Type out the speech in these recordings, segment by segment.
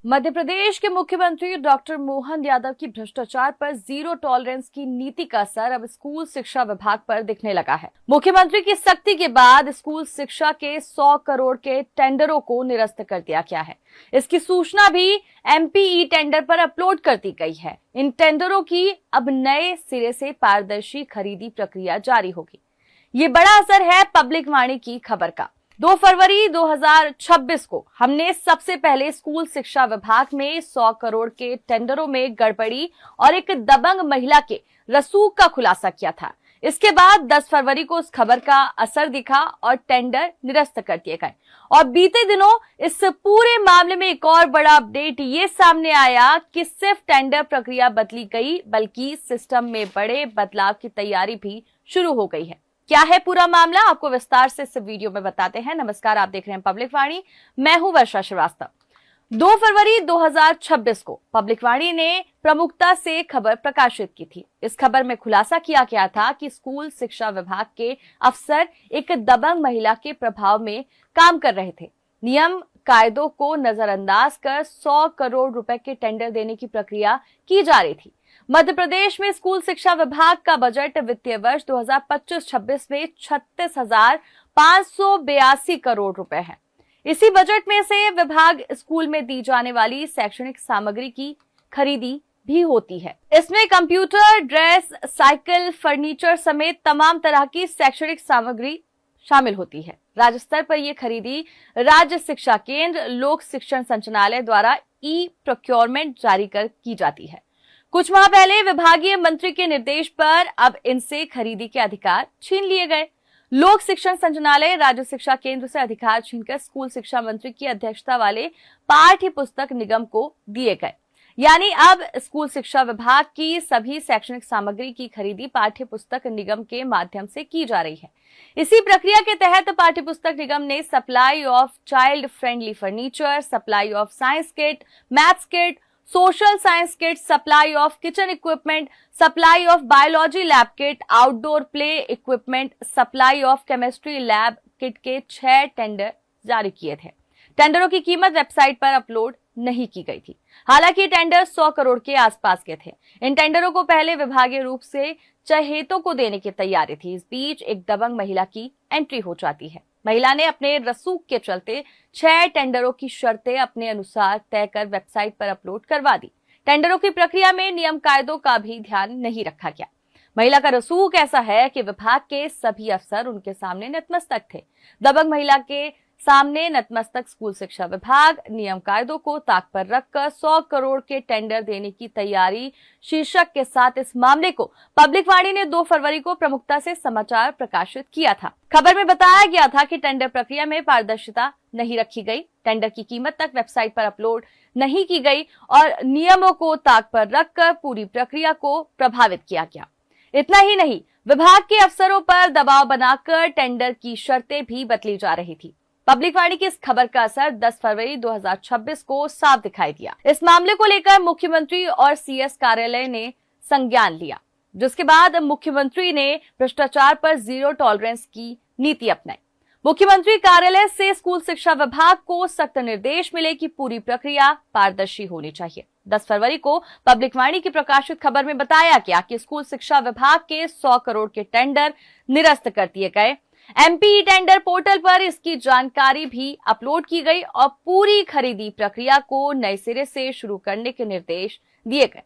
मध्य प्रदेश के मुख्यमंत्री डॉक्टर मोहन यादव की भ्रष्टाचार पर जीरो टॉलरेंस की नीति का असर अब स्कूल शिक्षा विभाग पर दिखने लगा है। मुख्यमंत्री की सख्ती के बाद स्कूल शिक्षा के 100 करोड़ के टेंडरों को निरस्त कर दिया गया है। इसकी सूचना भी एमपीई टेंडर पर अपलोड कर दी गई है। इन टेंडरों की अब नए सिरे से पारदर्शी खरीदी प्रक्रिया जारी होगी। ये बड़ा असर है पब्लिक वाणी की खबर का। 2 फरवरी 2026 को हमने सबसे पहले स्कूल शिक्षा विभाग में 100 करोड़ के टेंडरों में गड़बड़ी और एक दबंग महिला के रसूख का खुलासा किया था। इसके बाद 10 फरवरी को उस खबर का असर दिखा और टेंडर निरस्त कर दिए गए। और बीते दिनों इस पूरे मामले में एक और बड़ा अपडेट ये सामने आया कि सिर्फ टेंडर प्रक्रिया बदली गई, बल्कि सिस्टम में बड़े बदलाव की तैयारी भी शुरू हो गई है। क्या है पूरा मामला, आपको विस्तार से इस वीडियो में बताते हैं। नमस्कार, आप देख रहे हैं पब्लिक वाणी, मैं हूं वर्षा श्रीवास्तव। 2 फरवरी 2026 को पब्लिक वाणी ने प्रमुखता से खबर प्रकाशित की थी। इस खबर में खुलासा किया गया था कि स्कूल शिक्षा विभाग के अफसर एक दबंग महिला के प्रभाव में काम कर रहे थे। नियम कायदों को नजरअंदाज कर 100 करोड़ रुपए के टेंडर देने की प्रक्रिया की जा रही थी। मध्य प्रदेश में स्कूल शिक्षा विभाग का बजट वित्तीय वर्ष 2025-26 में 36,582 करोड़ रुपए है। इसी बजट में से विभाग स्कूल में दी जाने वाली शैक्षणिक सामग्री की खरीदी भी होती है। इसमें कंप्यूटर, ड्रेस, साइकिल, फर्नीचर समेत तमाम तरह की शैक्षणिक सामग्री शामिल होती है। राज्य स्तर पर यह खरीदी राज्य शिक्षा केंद्र, लोक शिक्षण संचालनालय द्वारा ई प्रोक्योरमेंट जारी कर की जाती है। कुछ माह पहले विभागीय मंत्री के निर्देश पर अब इनसे खरीदी के अधिकार छीन लिए गए। लोक शिक्षण संचालनालय राज्य शिक्षा केंद्र से अधिकार छीनकर स्कूल शिक्षा मंत्री की अध्यक्षता वाले पाठ्य पुस्तक निगम को दिए गए। यानी अब स्कूल शिक्षा विभाग की सभी शैक्षणिक सामग्री की खरीदी पाठ्य पुस्तक निगम के माध्यम से की जा रही है। इसी प्रक्रिया के तहत पाठ्य पुस्तक निगम ने supply of child friendly furniture, supply of science kit, maths kit, social science kit, supply of kitchen equipment, supply of biology lab kit, outdoor play equipment, supply of chemistry lab kit के 6 tender जारी किए थे। टेंडरों की कीमत website पर upload नहीं की गई थी। हालांकि टेंडर 100 करोड़ के आसपास के थे। इन टेंडरों को पहले विभागीय रूप से चहेतों को देने की तैयारी थी। इस बीच एक दबंग महिला की एंट्री हो जाती है। महिला ने अपने रसूख के चलते 6 टेंडरों की शर्तें अपने अनुसार तय कर वेबसाइट पर अपलोड करवा दी। टेंडरों की प्रक्रिया में नियम कायदों का भी ध्यान नहीं रखा गया। महिला का रसूख ऐसा है कि विभाग के सभी अफसर उनके सामने नतमस्तक थे। दबंग महिला के सामने नतमस्तक स्कूल शिक्षा विभाग नियम कायदों को ताक पर रखकर 100 करोड़ के टेंडर देने की तैयारी शीर्षक के साथ इस मामले को पब्लिक वाणी ने 2 फरवरी को प्रमुखता से समाचार प्रकाशित किया था। खबर में बताया गया था कि टेंडर प्रक्रिया में पारदर्शिता नहीं रखी गई, टेंडर की कीमत तक वेबसाइट पर अपलोड नहीं की गई और नियमों को ताक पर रखकर पूरी प्रक्रिया को प्रभावित किया गया। इतना ही नहीं, विभाग के अफसरों पर दबाव बनाकर टेंडर की शर्तें भी बदली जा रही थी। पब्लिक वाणी की इस खबर का असर 10 फरवरी 2026 को साफ दिखाई दिया। इस मामले को लेकर मुख्यमंत्री और सीएस कार्यालय ने संज्ञान लिया, जिसके बाद मुख्यमंत्री ने भ्रष्टाचार पर जीरो टॉलरेंस की नीति अपनाई। मुख्यमंत्री कार्यालय से स्कूल शिक्षा विभाग को सख्त निर्देश मिले कि पूरी प्रक्रिया पारदर्शी होनी चाहिए। 10 फरवरी को पब्लिक वाणी की प्रकाशित खबर में बताया गया कि स्कूल शिक्षा विभाग के 100 करोड़ के टेंडर निरस्त कर दिए गए। एमपीई टेंडर पोर्टल पर इसकी जानकारी भी अपलोड की गई और पूरी खरीदी प्रक्रिया को नए सिरे से शुरू करने के निर्देश दिए गए।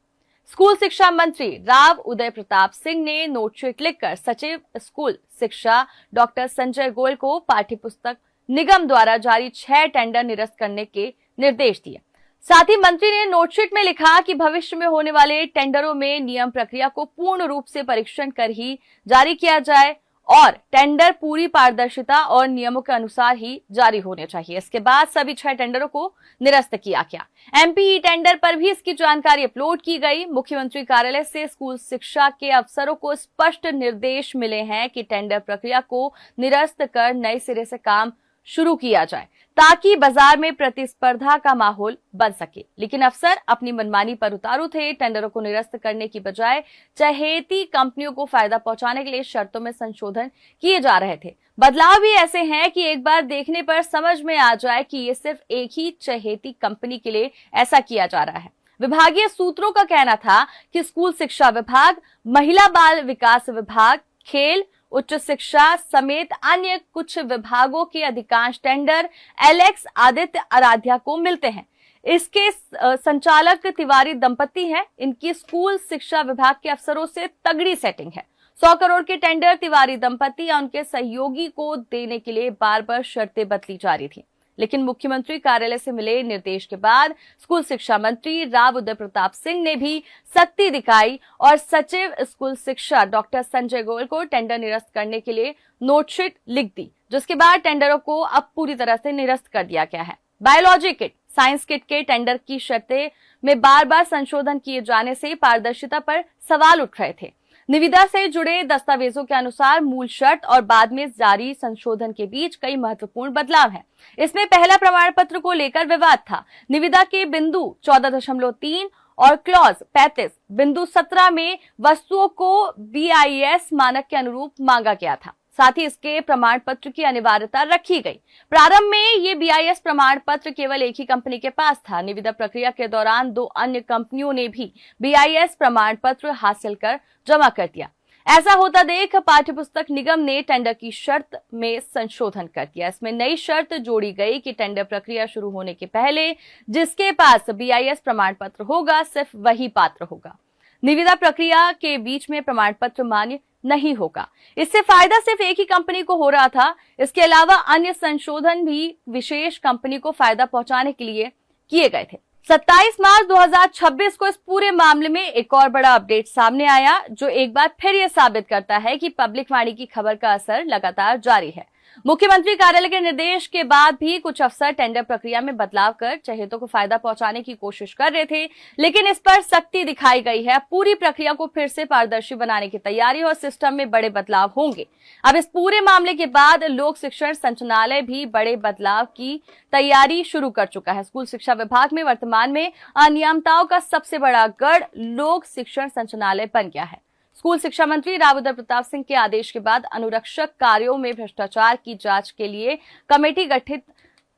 स्कूल शिक्षा मंत्री राव उदय प्रताप सिंह ने नोटशीट लिखकर सचिव स्कूल शिक्षा डॉक्टर संजय गोयल को पाठ्यपुस्तक निगम द्वारा जारी 6 टेंडर निरस्त करने के निर्देश दिए। साथ ही मंत्री ने नोटशीट में लिखा कि भविष्य में होने वाले टेंडरों में नियम प्रक्रिया को पूर्ण रूप से परीक्षण कर ही जारी किया जाए और टेंडर पूरी पारदर्शिता और नियमों के अनुसार ही जारी होने चाहिए। इसके बाद सभी 6 टेंडरों को निरस्त किया गया। एमपीई टेंडर पर भी इसकी जानकारी अपलोड की गई। मुख्यमंत्री कार्यालय से स्कूल शिक्षा के अफसरों को स्पष्ट निर्देश मिले हैं कि टेंडर प्रक्रिया को निरस्त कर नए सिरे से काम शुरू किया जाए ताकि बाजार में प्रतिस्पर्धा का माहौल बन सके। लेकिन अफसर अपनी मनमानी पर उतारू थे। टेंडरों को निरस्त करने की बजाय चहेती कंपनियों को फायदा पहुंचाने के लिए शर्तों में संशोधन किए जा रहे थे। बदलाव भी ऐसे हैं कि एक बार देखने पर समझ में आ जाए कि ये सिर्फ एक ही चहेती कंपनी के लिए ऐसा किया जा रहा है। विभागीय सूत्रों का कहना था कि स्कूल शिक्षा विभाग, महिला बाल विकास विभाग, खेल, उच्च शिक्षा समेत अन्य कुछ विभागों के अधिकांश टेंडर एलेक्स आदित्य आराध्या को मिलते हैं। इसके संचालक तिवारी दंपति हैं। इनकी स्कूल शिक्षा विभाग के अफसरों से तगड़ी सेटिंग है। 100 करोड़ के टेंडर तिवारी दंपति या उनके सहयोगी को देने के लिए बार बार शर्तें बदली जा रही थी। लेकिन मुख्यमंत्री कार्यालय से मिले निर्देश के बाद स्कूल शिक्षा मंत्री राव उदय प्रताप सिंह ने भी सख्ती दिखाई और सचिव स्कूल शिक्षा डॉक्टर संजय गोयल को टेंडर निरस्त करने के लिए नोटशीट लिख दी, जिसके बाद टेंडरों को अब पूरी तरह से निरस्त कर दिया गया है। बायोलॉजी किट, साइंस किट के टेंडर की शर्तें में बार बार संशोधन किए जाने से पारदर्शिता पर सवाल उठ रहे थे। निविदा से जुड़े दस्तावेजों के अनुसार मूल शर्त और बाद में जारी संशोधन के बीच कई महत्वपूर्ण बदलाव हैं। इसमें पहला प्रमाण पत्र को लेकर विवाद था। निविदा के बिंदु 14.3 और क्लॉज 35 बिंदु 17 में वस्तुओं को BIS मानक के अनुरूप मांगा गया था। साथ ही इसके प्रमाण पत्र की अनिवार्यता रखी गई। प्रारंभ में ये BIS प्रमाण पत्र केवल एक ही कंपनी के पास था। निविदा प्रक्रिया के दौरान 2 अन्य कंपनियों ने भी BIS प्रमाण पत्र हासिल कर जमा कर दिया। ऐसा होता देख पाठ्यपुस्तक निगम ने टेंडर की शर्त में संशोधन कर दिया। इसमें नई शर्त जोड़ी गई कि टेंडर प्रक्रिया शुरू होने के पहले जिसके पास BIS प्रमाण पत्र होगा सिर्फ वही पात्र होगा। निविदा प्रक्रिया के बीच में प्रमाण पत्र मान्य नहीं होगा। इससे फायदा सिर्फ एक ही कंपनी को हो रहा था। इसके अलावा अन्य संशोधन भी विशेष कंपनी को फायदा पहुंचाने के लिए किए गए थे। 27 मार्च 2026 को इस पूरे मामले में एक और बड़ा अपडेट सामने आया, जो एक बार फिर यह साबित करता है कि पब्लिक वाणी की खबर का असर लगातार जारी है। मुख्यमंत्री कार्यालय के निर्देश के बाद भी कुछ अफसर टेंडर प्रक्रिया में बदलाव कर चहेतों को फायदा पहुंचाने की कोशिश कर रहे थे, लेकिन इस पर सख्ती दिखाई गई है। पूरी प्रक्रिया को फिर से पारदर्शी बनाने की तैयारी और सिस्टम में बड़े बदलाव होंगे। अब इस पूरे मामले के बाद लोक शिक्षण संचालनालय भी बड़े बदलाव की तैयारी शुरू कर चुका है। स्कूल शिक्षा विभाग में वर्तमान में अनियमितताओं का सबसे बड़ा गढ़ लोक शिक्षण संचालनालय बन गया है। स्कूल शिक्षा मंत्री राव उदय प्रताप सिंह के आदेश के बाद अनुरक्षक कार्यों में भ्रष्टाचार की जांच के लिए कमेटी गठित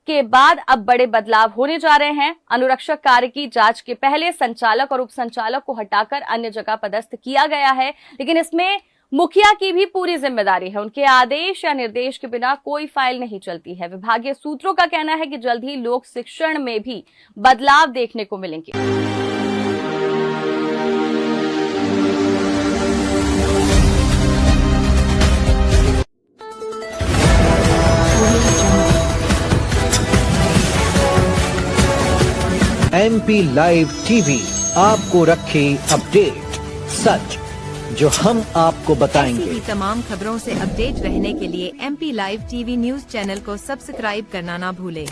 के बाद अब बड़े बदलाव होने जा रहे हैं। अनुरक्षक कार्य की जांच के पहले संचालक और उप संचालक को हटाकर अन्य जगह पदस्थ किया गया है, लेकिन इसमें मुखिया की भी पूरी जिम्मेदारी है। उनके आदेश या निर्देश के बिना कोई फाइल नहीं चलती है। विभागीय सूत्रों का कहना है कि जल्द ही लोक शिक्षण में भी बदलाव देखने को मिलेंगे। MP लाइव टीवी आपको रखे अपडेट, सच जो हम आपको बताएंगे। ऐसी ही तमाम खबरों से अपडेट रहने के लिए MP live TV news channel को सब्सक्राइब करना ना भूलें।